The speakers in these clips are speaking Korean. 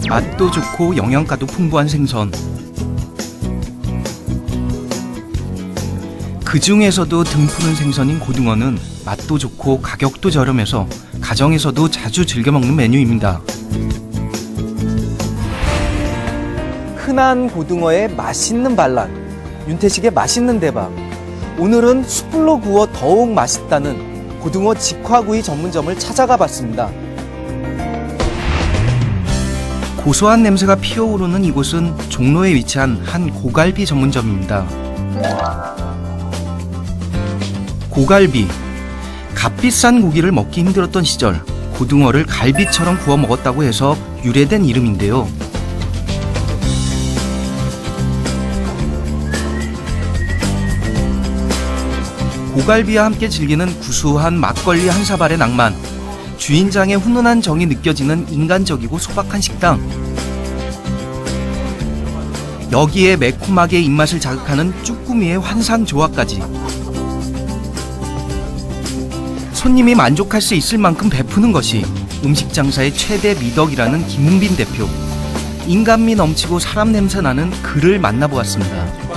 맛도 좋고 영양가도 풍부한 생선. 그 중에서도 등푸른 생선인 고등어는 맛도 좋고 가격도 저렴해서 가정에서도 자주 즐겨 먹는 메뉴입니다. 흔한 고등어의 맛있는 반란, 윤태식의 맛있는 대박. 오늘은 숯불로 구워 더욱 맛있다는 고등어 직화구이 전문점을 찾아가 봤습니다. 고소한 냄새가 피어오르는 이곳은 종로에 위치한 한 고갈비 전문점입니다. 고갈비, 값비싼 고기를 먹기 힘들었던 시절 고등어를 갈비처럼 구워 먹었다고 해서 유래된 이름인데요. 고갈비와 함께 즐기는 구수한 막걸리 한 사발의 낭만, 주인장의 훈훈한 정이 느껴지는 인간적이고 소박한 식당. 여기에 매콤하게 입맛을 자극하는 쭈꾸미의 환상 조화까지. 손님이 만족할 수 있을 만큼 베푸는 것이 음식 장사의 최대 미덕이라는 김웅빈 대표. 인간미 넘치고 사람 냄새 나는 그를 만나보았습니다.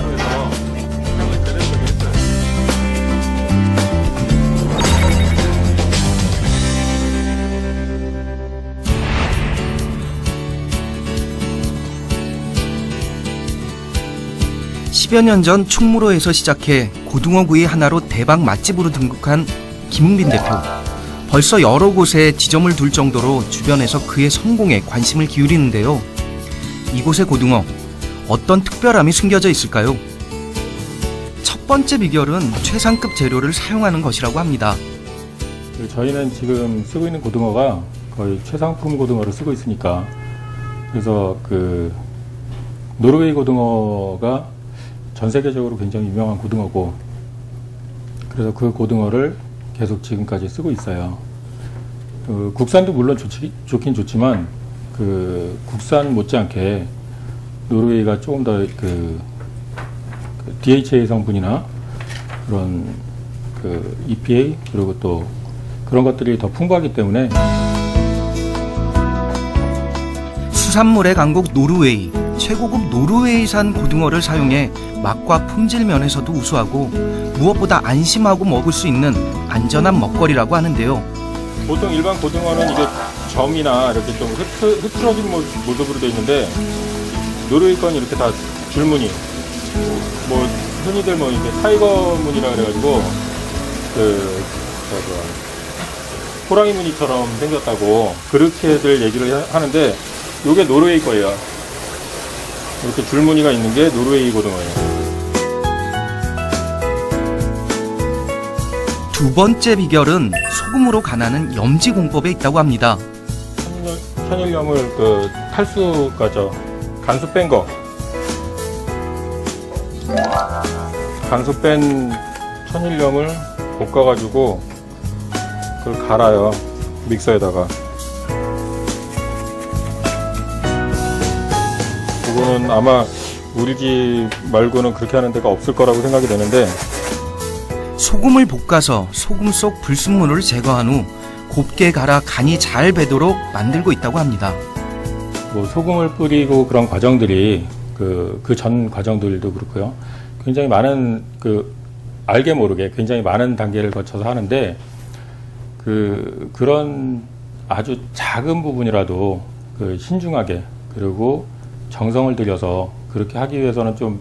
(10여 년) 전 충무로에서 시작해 고등어구이 하나로 대박 맛집으로 등극한 김웅빈 대표. 벌써 여러 곳에 지점을 둘 정도로 주변에서 그의 성공에 관심을 기울이는데요. 이곳의 고등어, 어떤 특별함이 숨겨져 있을까요? 첫 번째 비결은 최상급 재료를 사용하는 것이라고 합니다. 저희는 지금 쓰고 있는 고등어가 거의 최상품 고등어를 쓰고 있으니까, 그래서 그 노르웨이 고등어가 전 세계적으로 굉장히 유명한 고등어고, 그래서 그 고등어를 계속 지금까지 쓰고 있어요. 국산도 물론 좋긴 좋지만 그 국산 못지않게 노르웨이가 조금 더 그 DHA 성분이나 그런 그 EPA 그리고 또 그런 것들이 더 풍부하기 때문에. 수산물의 강국 노르웨이, 최고급 노르웨이산 고등어를 사용해 맛과 품질 면에서도 우수하고 무엇보다 안심하고 먹을 수 있는 안전한 먹거리라고 하는데요. 보통 일반 고등어는 이게 점이나 이렇게 좀 흐트러진 모습으로 되어 있는데, 노르웨이 건 이렇게 다 줄무늬, 뭐 흔히들 뭐 이게 타이거 무늬라 그래가지고 호랑이 무늬처럼 생겼다고 그렇게들 얘기를 하는데, 이게 노르웨이 거예요. 이렇게 줄무늬가 있는 게 노르웨이 고등어예요. 두 번째 비결은 소금으로 간하는 염지 공법에 있다고 합니다. 천일염을 그 탈수가죠. 간수 뺀 거. 간수 뺀 천일염을 볶아가지고 그걸 갈아요. 믹서에다가. 그거는 아마 우리 집 말고는 그렇게 하는 데가 없을 거라고 생각이 되는데, 소금을 볶아서 소금 속 불순물을 제거한 후 곱게 갈아 간이 잘 배도록 만들고 있다고 합니다. 뭐 소금을 뿌리고 그런 과정들이 그 전 과정들도 그렇고요. 굉장히 많은 알게 모르게 굉장히 많은 단계를 거쳐서 하는데, 그런 아주 작은 부분이라도 신중하게 그리고 정성을 들여서 그렇게 하기 위해서는 좀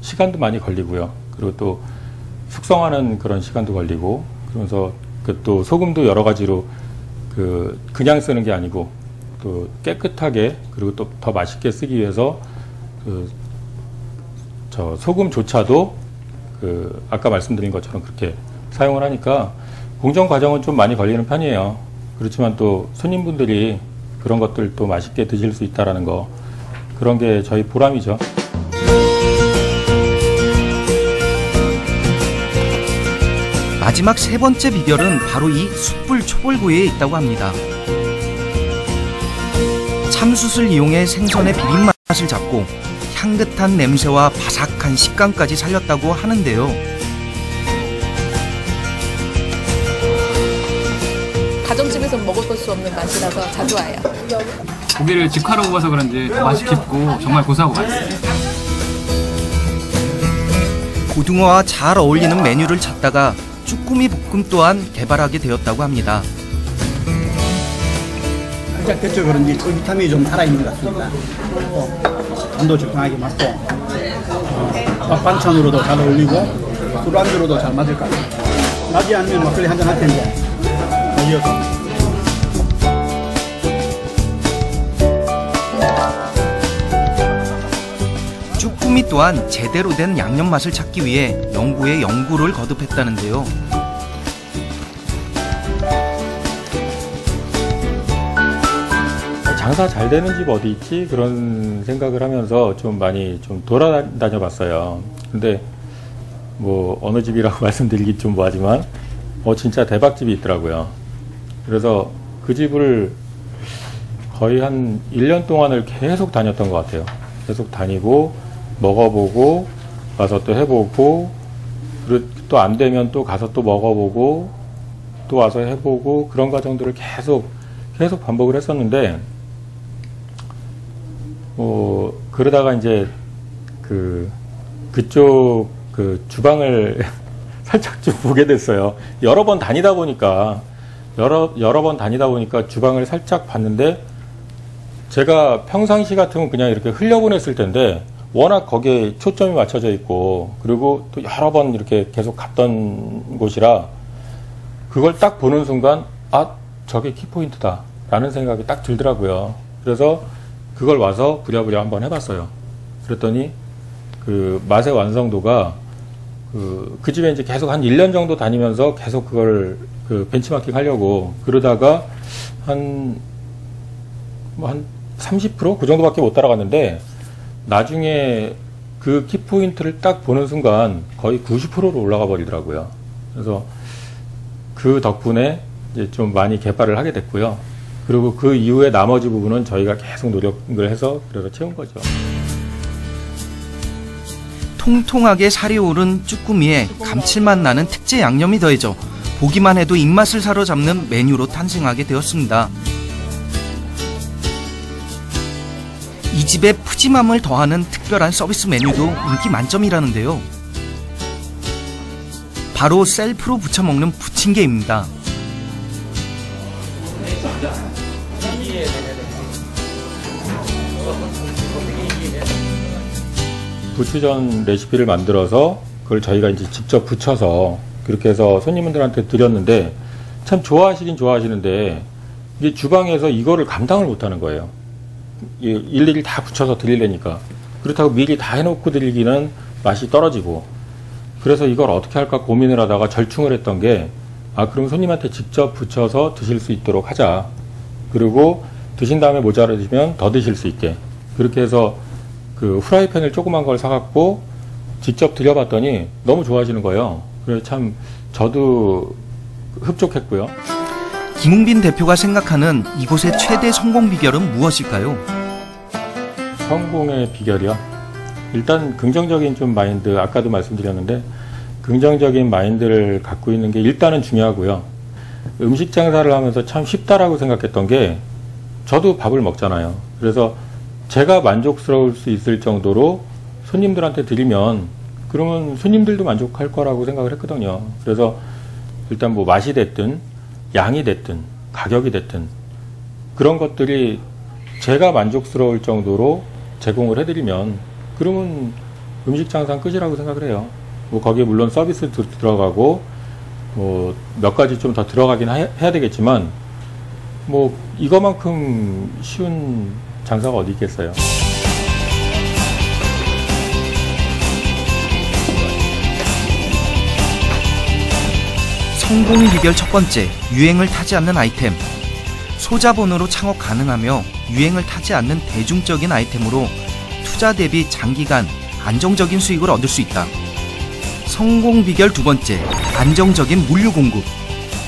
시간도 많이 걸리고요. 그리고 또 숙성하는 그런 시간도 걸리고, 그러면서 또 소금도 여러 가지로 그냥 쓰는 게 아니고 또 깨끗하게 그리고 또 더 맛있게 쓰기 위해서 저 소금조차도 아까 말씀드린 것처럼 그렇게 사용을 하니까 공정 과정은 좀 많이 걸리는 편이에요. 그렇지만 또 손님분들이 그런 것들도 맛있게 드실 수 있다라는 거, 그런 게 저희 보람이죠. 마지막 세 번째 비결은 바로 이 숯불 초벌구이에 있다고 합니다. 참숯을 이용해 생선의 비린맛을 잡고 향긋한 냄새와 바삭한 식감까지 살렸다고 하는데요. 가정집에서 먹어볼 수 없는 맛이라서 자주 와요. 고기를 직화로 구워서 그런지 맛이 깊고 정말 고소하고 맛있어요. 고등어와 잘 어울리는 메뉴를 찾다가 쭈꾸미 볶음 또한 개발하게 되었다고 합니다. 살짝 데쳐 그런지 비타민이 좀 살아있는 것 같습니다. 간도 적당하게 맞고 밥 반찬으로도 잘 어울리고 술안주로도 잘 맞을 것 같아요. 낮이 아니면 막걸리 한잔 할 텐데 이어서. 쭈꾸미 또한 제대로 된 양념 맛을 찾기 위해 연구에 연구를 거듭했다는데요. 장사 잘 되는 집 어디 있지? 그런 생각을 하면서 좀 많이 좀 돌아다녀 봤어요. 근데 뭐 어느 집이라고 말씀드리기 좀 뭐하지만 진짜 대박집이 있더라고요. 그래서 그 집을 거의 한 1년 동안을 계속 다녔던 것 같아요. 계속 다니고 먹어보고 와서 또 해보고 또 안 되면 또 가서 또 먹어보고 또 와서 해보고 그런 과정들을 계속 반복을 했었는데 그러다가 이제 그쪽 주방을 살짝 좀 보게 됐어요. 여러 번 다니다 보니까 주방을 살짝 봤는데 제가 평상시 같으면 그냥 이렇게 흘려보냈을 텐데 워낙 거기에 초점이 맞춰져 있고 그리고 또 여러 번 이렇게 계속 갔던 곳이라 그걸 딱 보는 순간 저게 키포인트다 라는 생각이 딱 들더라고요. 그래서 그걸 와서 부랴부랴 한번 해봤어요. 그랬더니 그 맛의 완성도가 그 집에 이제 계속 한 1년 정도 다니면서 계속 그걸 벤치마킹 하려고 그러다가 한 30% 그 정도밖에 못 따라갔는데 나중에 그 키포인트를 딱 보는 순간 거의 90%로 올라가 버리더라고요. 그래서 그 덕분에 이제 좀 많이 개발을 하게 됐고요. 그리고 그 이후에 나머지 부분은 저희가 계속 노력을 해서 그래서 채운 거죠. 통통하게 살이 오른 쭈꾸미에 감칠맛 나는 특제 양념이 더해져 보기만 해도 입맛을 사로잡는 메뉴로 탄생하게 되었습니다. 이 집의 푸짐함을 더하는 특별한 서비스 메뉴도 인기 만점이라는데요. 바로 셀프로 부쳐 먹는 부침개입니다. 부추전 레시피를 만들어서 그걸 저희가 이제 직접 부쳐서 그렇게 해서 손님들한테 드렸는데 참 좋아하시긴 좋아하시는데 이게 주방에서 이거를 감당을 못하는 거예요. 일일이 다 부쳐서 드리려니까. 그렇다고 미리 다 해놓고 드리기는 맛이 떨어지고 그래서 이걸 어떻게 할까 고민을 하다가 절충을 했던 게 그럼 손님한테 직접 부쳐서 드실 수 있도록 하자. 그리고 드신 다음에 모자라지면 더 드실 수 있게. 그렇게 해서 그 후라이팬을 조그만 걸 사갖고 직접 드려봤더니 너무 좋아하시는 거예요. 그래서 참 저도 흡족했고요. 김웅빈 대표가 생각하는 이곳의 최대 성공 비결은 무엇일까요? 성공의 비결이요? 일단 긍정적인 좀 마인드, 아까도 말씀드렸는데 긍정적인 마인드를 갖고 있는 게 일단은 중요하고요. 음식 장사를 하면서 참 쉽다라고 생각했던 게 저도 밥을 먹잖아요. 그래서 제가 만족스러울 수 있을 정도로 손님들한테 드리면 그러면 손님들도 만족할 거라고 생각을 했거든요. 그래서 일단 뭐 맛이 됐든 양이 됐든 가격이 됐든 그런 것들이 제가 만족스러울 정도로 제공을 해드리면 그러면 음식 장사는 끝이라고 생각을 해요. 뭐 거기에 물론 서비스도 들어가고 뭐 몇 가지 좀 더 들어가긴 해야 되겠지만 뭐 이거만큼 쉬운 장사가 어디 있겠어요. 성공 비결 첫 번째, 유행을 타지 않는 아이템. 소자본으로 창업 가능하며 유행을 타지 않는 대중적인 아이템으로 투자 대비 장기간 안정적인 수익을 얻을 수 있다. 성공 비결 두 번째, 안정적인 물류 공급.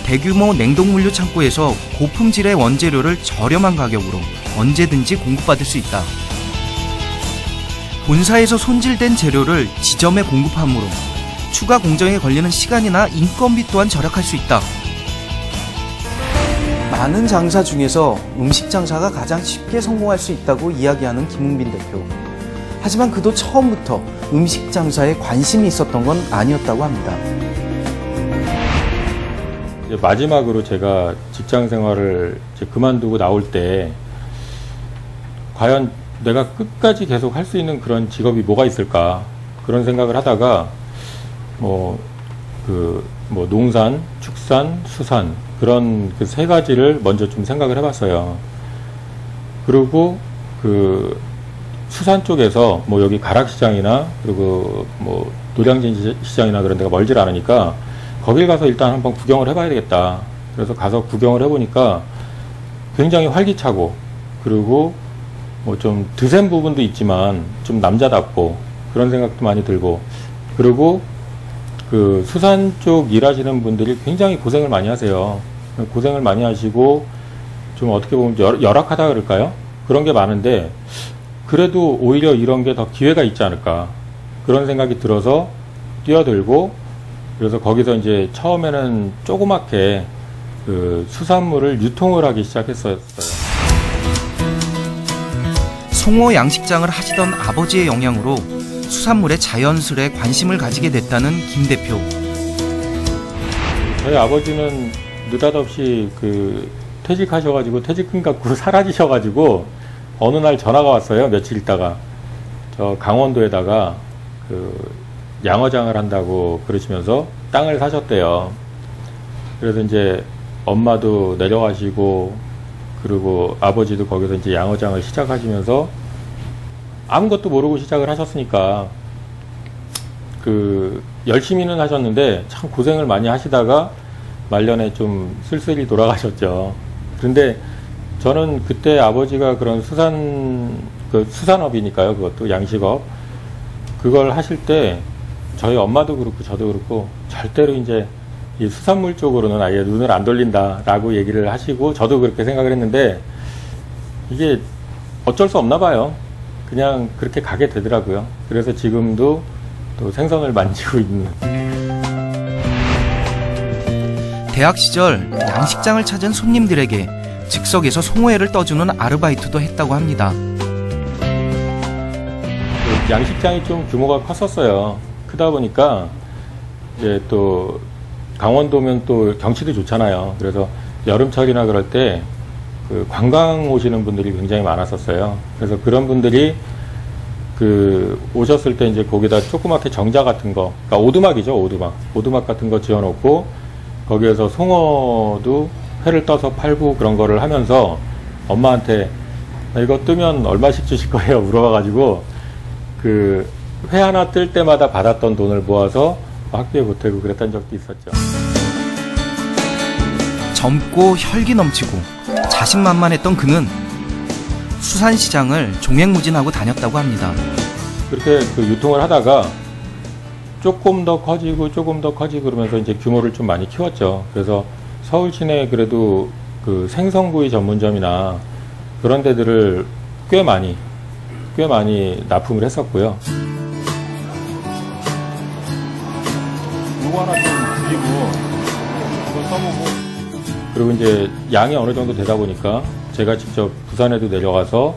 대규모 냉동물류 창고에서 고품질의 원재료를 저렴한 가격으로 언제든지 공급받을 수 있다. 본사에서 손질된 재료를 지점에 공급하므로 추가 공정에 걸리는 시간이나 인건비 또한 절약할 수 있다. 많은 장사 중에서 음식 장사가 가장 쉽게 성공할 수 있다고 이야기하는 김웅빈 대표. 하지만 그도 처음부터 음식 장사에 관심이 있었던 건 아니었다고 합니다. 이제 마지막으로 제가 직장 생활을 이제 그만두고 나올 때 과연 내가 끝까지 계속 할 수 있는 그런 직업이 뭐가 있을까 그런 생각을 하다가 농산, 축산, 수산 그런 그 세 가지를 먼저 좀 생각을 해봤어요. 그리고 그 수산 쪽에서 여기 가락시장이나 그리고 노량진 시장이나 그런 데가 멀질 않으니까 거길 가서 일단 한번 구경을 해봐야 되겠다. 그래서 가서 구경을 해보니까 굉장히 활기차고 그리고 좀 드센 부분도 있지만 좀 남자답고 그런 생각도 많이 들고 그리고 그 수산 쪽 일하시는 분들이 굉장히 고생을 많이 하세요. 고생을 많이 하시고 좀 어떻게 보면 열악하다 그럴까요? 그런 게 많은데 그래도 오히려 이런 게 더 기회가 있지 않을까 그런 생각이 들어서 뛰어들고 그래서 거기서 이제 처음에는 조그맣게 그 수산물을 유통을 하기 시작했었어요. 송어 양식장을 하시던 아버지의 영향으로 수산물에 자연스레 관심을 가지게 됐다는 김 대표. 저희 아버지는 느닷없이 그 퇴직하셔가지고 퇴직금 갖고 사라지셔가지고 어느 날 전화가 왔어요. 며칠 있다가 저 강원도에다가 그 양어장을 한다고 그러시면서 땅을 사셨대요. 그래서 이제 엄마도 내려가시고 그리고 아버지도 거기서 이제 양어장을 시작하시면서 아무것도 모르고 시작을 하셨으니까 그 열심히는 하셨는데 참 고생을 많이 하시다가 말년에 좀 쓸쓸히 돌아가셨죠. 그런데 저는 그때 아버지가 그런 수산업이니까요. 그것도 양식업. 그걸 하실 때 저희 엄마도 그렇고 저도 그렇고 절대로 이제 이 수산물 쪽으로는 아예 눈을 안 돌린다라고 얘기를 하시고 저도 그렇게 생각을 했는데 이게 어쩔 수 없나 봐요. 그냥 그렇게 가게 되더라고요. 그래서 지금도 또 생선을 만지고 있는. 대학 시절 양식장을 찾은 손님들에게 즉석에서 송어회를 떠주는 아르바이트도 했다고 합니다. 양식장이 좀 규모가 컸었어요. 크다 보니까 이제 또 강원도면 또 경치도 좋잖아요. 그래서 여름철이나 그럴 때 그 관광 오시는 분들이 굉장히 많았었어요. 그래서 그런 분들이 그 오셨을 때 이제 거기다 조그맣게 정자 같은 거, 그러니까 오두막이죠, 오두막 같은 거 지어놓고 거기에서 송어도 회를 떠서 팔고 그런 거를 하면서 엄마한테 이거 뜨면 얼마씩 주실 거예요? 물어봐가지고 그 회 하나 뜰 때마다 받았던 돈을 모아서 학비에 보태고 그랬던 적도 있었죠. 젊고 혈기 넘치고 자신만만했던 그는 수산시장을 종횡무진하고 다녔다고 합니다. 그렇게 그 유통을 하다가 조금 더 커지고 그러면서 이제 규모를 좀 많이 키웠죠. 그래서 서울 시내에 그래도 그 생선구이 전문점이나 그런 데들을 꽤 많이 납품을 했었고요. 요거 하나 좀 드리고 이거 써보고 그리고 이제 양이 어느 정도 되다 보니까 제가 직접 부산에도 내려가서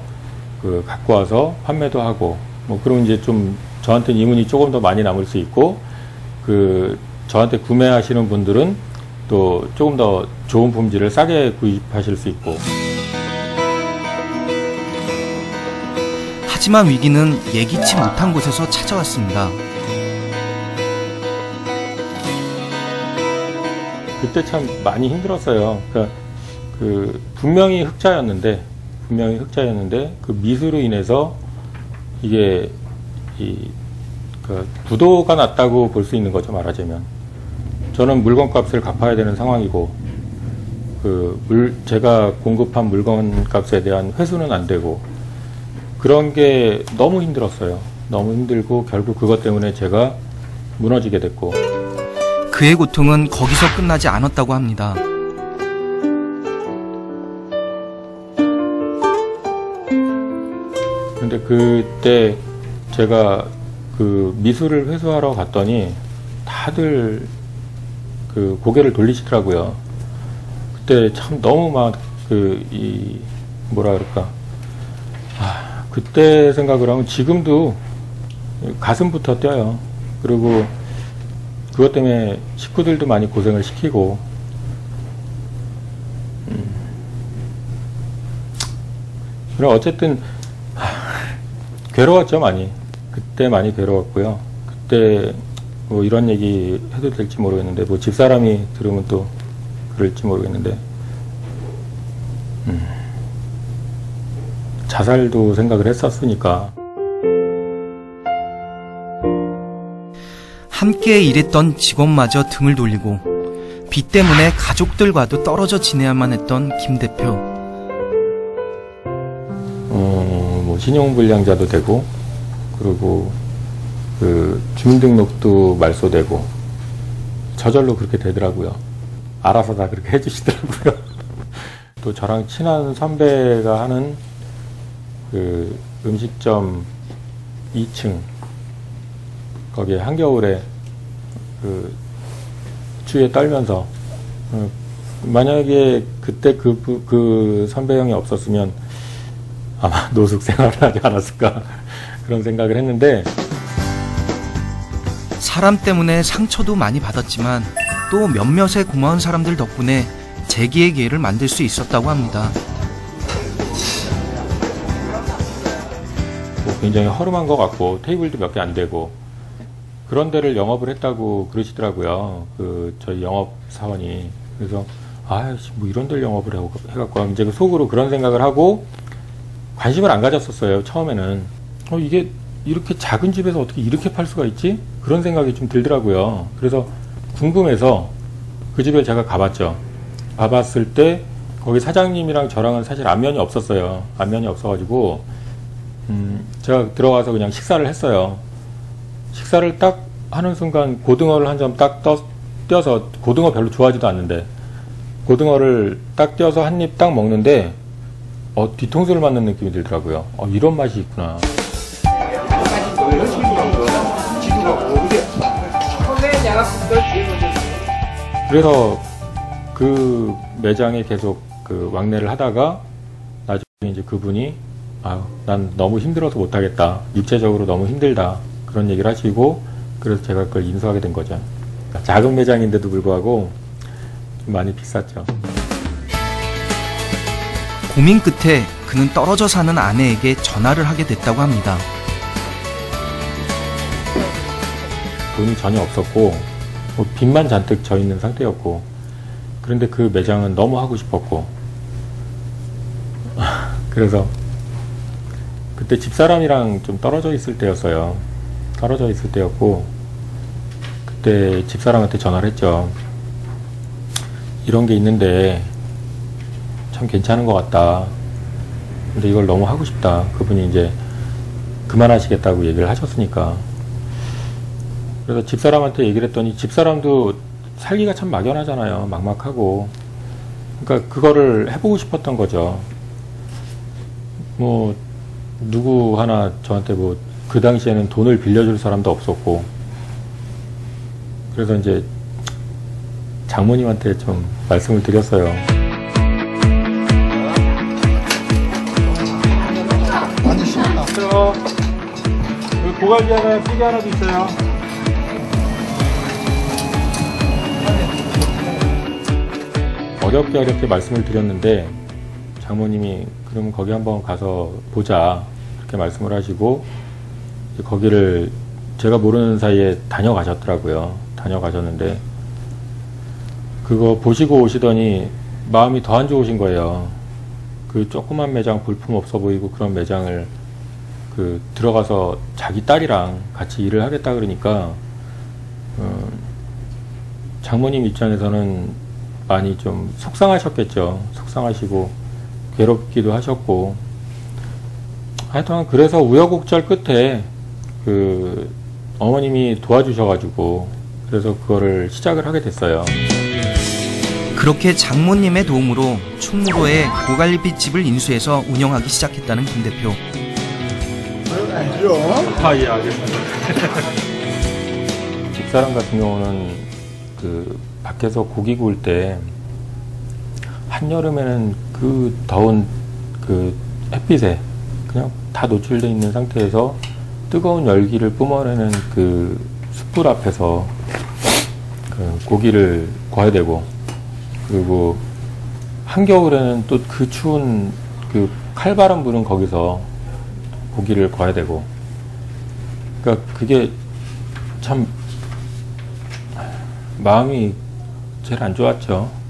그 갖고 와서 판매도 하고 그러면 이제 좀 저한테 이문이 조금 더 많이 남을 수 있고 그 저한테 구매하시는 분들은 또 조금 더 좋은 품질을 싸게 구입하실 수 있고. 하지만 위기는 예기치 못한 곳에서 찾아왔습니다. 그때 참 많이 힘들었어요. 그러니까 그 분명히 흑자였는데 그 미수로 인해서 이게 그 부도가 났다고 볼 수 있는 거죠, 말하자면. 저는 물건값을 갚아야 되는 상황이고 제가 공급한 물건값에 대한 회수는 안 되고 그런 게 너무 힘들었어요. 너무 힘들고 결국 그것 때문에 제가 무너지게 됐고. 그의 고통은 거기서 끝나지 않았다고 합니다. 근데 그때 제가 그 미수를 회수하러 갔더니 다들 그 고개를 돌리시더라고요. 그때 참 너무 막 뭐라 그럴까. 그때 생각을 하면 지금도 가슴부터 뛰어요. 그리고 그것 때문에 식구들도 많이 고생을 시키고, 그럼 어쨌든 괴로웠죠, 많이. 그때 많이 괴로웠고요. 그때 뭐 이런 얘기 해도 될지 모르겠는데, 뭐 집사람이 들으면 또 그럴지 모르겠는데, 자살도 생각을 했었으니까. 함께 일했던 직원마저 등을 돌리고 빚 때문에 가족들과도 떨어져 지내야만 했던 김 대표. 뭐 신용불량자도 되고, 그리고 주민등록도 말소되고, 저절로 그렇게 되더라고요. 알아서 다 그렇게 해주시더라고요. 또 저랑 친한 선배가 하는 음식점 2층, 거기에 한겨울에 추위에 떨면서, 만약에 그때 그 선배 형이 없었으면 아마 노숙 생활을 하지 않았을까, 그런 생각을 했는데, 사람 때문에 상처도 많이 받았지만 또 몇몇의 고마운 사람들 덕분에 재기의 기회를 만들 수 있었다고 합니다. 뭐 굉장히 허름한 것 같고 테이블도 몇 개 안 되고 그런 데를 영업을 했다고 그러시더라고요. 저희 영업 사원이. 그래서 뭐 이런 데를 영업을 해갖고 이제 속으로 그런 생각을 하고 관심을 안 가졌었어요. 처음에는 이게 이렇게 작은 집에서 어떻게 이렇게 팔 수가 있지? 그런 생각이 좀 들더라고요. 그래서 궁금해서 그 집에 제가 가봤죠. 가봤을 때 거기 사장님이랑 저랑은 사실 안면이 없었어요. 안면이 없어가지고 제가 들어가서 그냥 식사를 했어요. 식사를 딱 하는 순간 고등어를 한 점 딱 떼어서, 고등어 별로 좋아하지도 않는데 고등어를 딱 떼어서 한 입 딱 먹는데 뒤통수를 맞는 느낌이 들더라고요. 이런 맛이 있구나. 그래서 그 매장에 계속 왕래를 하다가 나중에 이제 그분이 난 너무 힘들어서 못하겠다. 육체적으로 너무 힘들다. 그런 얘기를 하시고, 그래서 제가 그걸 인수하게 된 거죠. 작은 매장인데도 불구하고 좀 많이 비쌌죠. 고민 끝에 그는 떨어져 사는 아내에게 전화를 하게 됐다고 합니다. 돈이 전혀 없었고 뭐 빚만 잔뜩 져 있는 상태였고, 그런데 그 매장은 너무 하고 싶었고, 그래서 그때 집사람이랑 좀 떨어져 있을 때였어요. 떨어져 있을 때였고, 그때 집사람한테 전화를 했죠. 이런 게 있는데 참 괜찮은 것 같다. 근데 이걸 너무 하고 싶다. 그분이 이제 그만하시겠다고 얘기를 하셨으니까. 그래서 집사람한테 얘기를 했더니 집사람도 살기가 참 막연하잖아요. 막막하고. 그러니까 그거를 해보고 싶었던 거죠. 뭐 누구 하나 저한테 뭐 그 당시에는 돈을 빌려줄 사람도 없었고, 그래서 이제 장모님한테 좀 말씀을 드렸어요. 안녕하세요. 여기 고갈비 하나, 찌개 하나도 있어요. 어렵게 말씀을 드렸는데 장모님이 그러면 거기 한번 가서 보자, 그렇게 말씀을 하시고, 거기를 제가 모르는 사이에 다녀가셨더라고요. 다녀가셨는데 그거 보시고 오시더니 마음이 더 안 좋으신 거예요. 그 조그만 매장, 볼품 없어 보이고 그런 매장을 들어가서 자기 딸이랑 같이 일을 하겠다 그러니까 장모님 입장에서는 많이 좀 속상하셨겠죠. 속상하시고 괴롭기도 하셨고, 하여튼 그래서 우여곡절 끝에 어머님이 도와주셔가지고 그래서 그거를 시작을 하게 됐어요. 그렇게 장모님의 도움으로 충무로에 고갈비집을 인수해서 운영하기 시작했다는 김 대표. 예, 알겠습니다. 집사람 같은 경우는 밖에서 고기 구울 때 한여름에는 그 더운 그 햇빛에 그냥 다 노출되어 있는 상태에서 뜨거운 열기를 뿜어내는 그 숯불 앞에서 그 고기를 구워야 되고, 그리고 한겨울에는 또 그 추운 그 칼바람 부는 거기서 고기를 구워야 되고, 그러니까 그게 참 마음이 제일 안 좋았죠.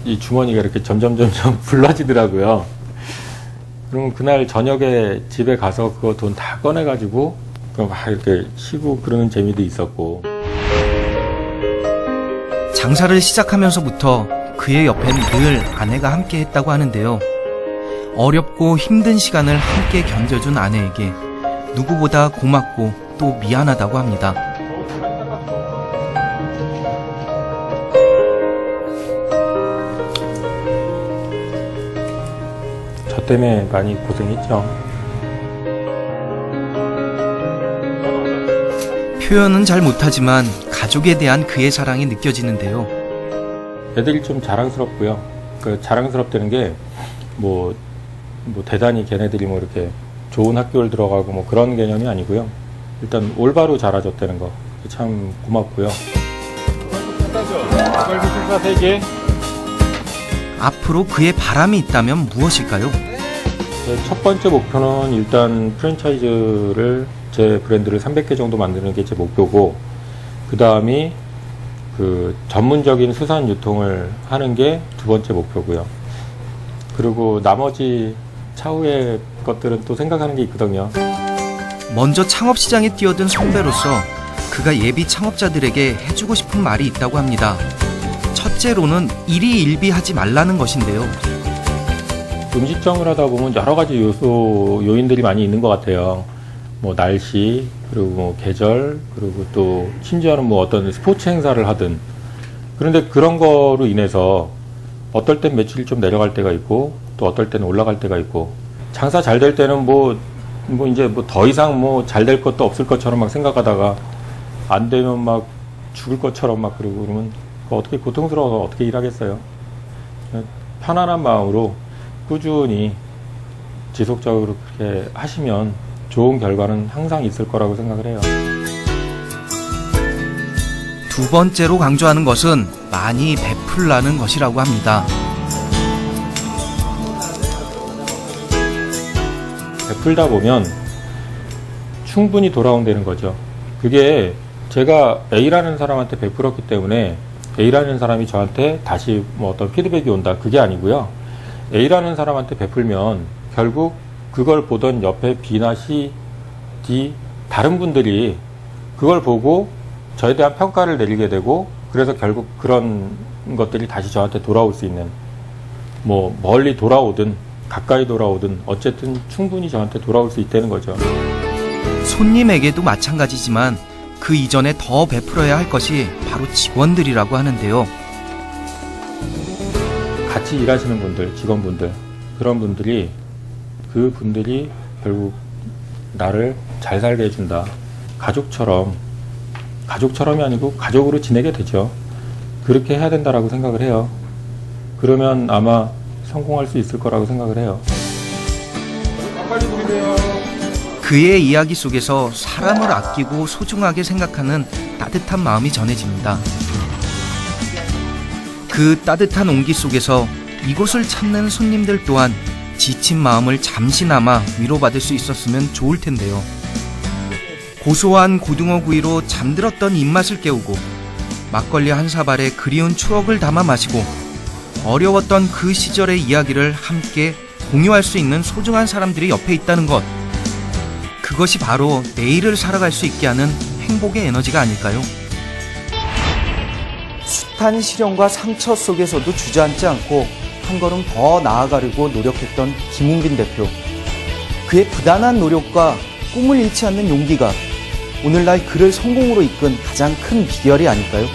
이 주머니가 이렇게 점점 불러지더라고요. 그럼 그날 저녁에 집에 가서 그거 돈 다 꺼내가지고 막 이렇게 쉬고 그러는 재미도 있었고. 장사를 시작하면서부터 그의 옆엔 늘 아내가 함께 했다고 하는데요. 어렵고 힘든 시간을 함께 견뎌준 아내에게 누구보다 고맙고 또 미안하다고 합니다. 저 때문에 많이 고생했죠. 표현은 잘 못하지만 가족에 대한 그의 사랑이 느껴지는데요. 애들이 좀 자랑스럽고요. 그 자랑스럽다는 게 뭐 대단히 걔네들이 뭐 이렇게 좋은 학교를 들어가고 뭐 그런 개념이 아니고요. 일단 올바로 자라줬다는 거 참 고맙고요. 앞으로 그의 바람이 있다면 무엇일까요? 첫 번째 목표는 일단 프랜차이즈를 제 브랜드를 300개 정도 만드는 게 제 목표고, 그 다음이 그 전문적인 수산 유통을 하는 게 두 번째 목표고요. 그리고 나머지 차후의 것들은 또 생각하는 게 있거든요. 먼저 창업시장에 뛰어든 선배로서 그가 예비 창업자들에게 해주고 싶은 말이 있다고 합니다. 첫째로는 일희일비하지 말라는 것인데요. 음식점을 하다 보면 여러 가지 요인들이 많이 있는 것 같아요. 뭐 날씨, 그리고 뭐 계절, 그리고 또 심지어는 뭐 어떤 스포츠 행사를 하든. 그런데 그런 거로 인해서 어떨 땐 매출이 좀 내려갈 때가 있고, 또 어떨 때는 올라갈 때가 있고, 장사 잘 될 때는 뭐 이제 뭐 더 이상 뭐 잘 될 것도 없을 것처럼 막 생각하다가 안 되면 막 죽을 것처럼 막 그러고 그러면 어떻게 고통스러워서 어떻게 일하겠어요. 편안한 마음으로 꾸준히 지속적으로 그렇게 하시면 좋은 결과는 항상 있을 거라고 생각을 해요. 두 번째로 강조하는 것은 많이 베풀라는 것이라고 합니다. 베풀다 보면 충분히 돌아온다는 거죠. 그게 제가 A라는 사람한테 베풀었기 때문에 A라는 사람이 저한테 다시 뭐 어떤 피드백이 온다, 그게 아니고요. A라는 사람한테 베풀면 결국 그걸 보던 옆에 B나 C, D 다른 분들이 그걸 보고 저에 대한 평가를 내리게 되고, 그래서 결국 그런 것들이 다시 저한테 돌아올 수 있는, 뭐 멀리 돌아오든 가까이 돌아오든 어쨌든 충분히 저한테 돌아올 수 있다는 거죠. 손님에게도 마찬가지지만 그 이전에 더 베풀어야 할 것이 바로 직원들이라고 하는데요. 같이 일하시는 분들, 직원분들, 그런 분들이, 그 분들이 결국 나를 잘 살게 해준다. 가족처럼이 아니고 가족으로 지내게 되죠. 그렇게 해야 된다라고 생각을 해요. 그러면 아마 성공할 수 있을 거라고 생각을 해요. 그의 이야기 속에서 사람을 아끼고 소중하게 생각하는 따뜻한 마음이 전해집니다. 그 따뜻한 온기 속에서 이곳을 찾는 손님들 또한 지친 마음을 잠시나마 위로받을 수 있었으면 좋을 텐데요. 고소한 고등어 구이로 잠들었던 입맛을 깨우고 막걸리 한 사발에 그리운 추억을 담아 마시고 어려웠던 그 시절의 이야기를 함께 공유할 수 있는 소중한 사람들이 옆에 있다는 것, 그것이 바로 내일을 살아갈 수 있게 하는 행복의 에너지가 아닐까요? 숱한 시련과 상처 속에서도 주저앉지 않고 한 걸음 더 나아가려고 노력했던 김웅빈 대표. 그의 부단한 노력과 꿈을 잃지 않는 용기가 오늘날 그를 성공으로 이끈 가장 큰 비결이 아닐까요?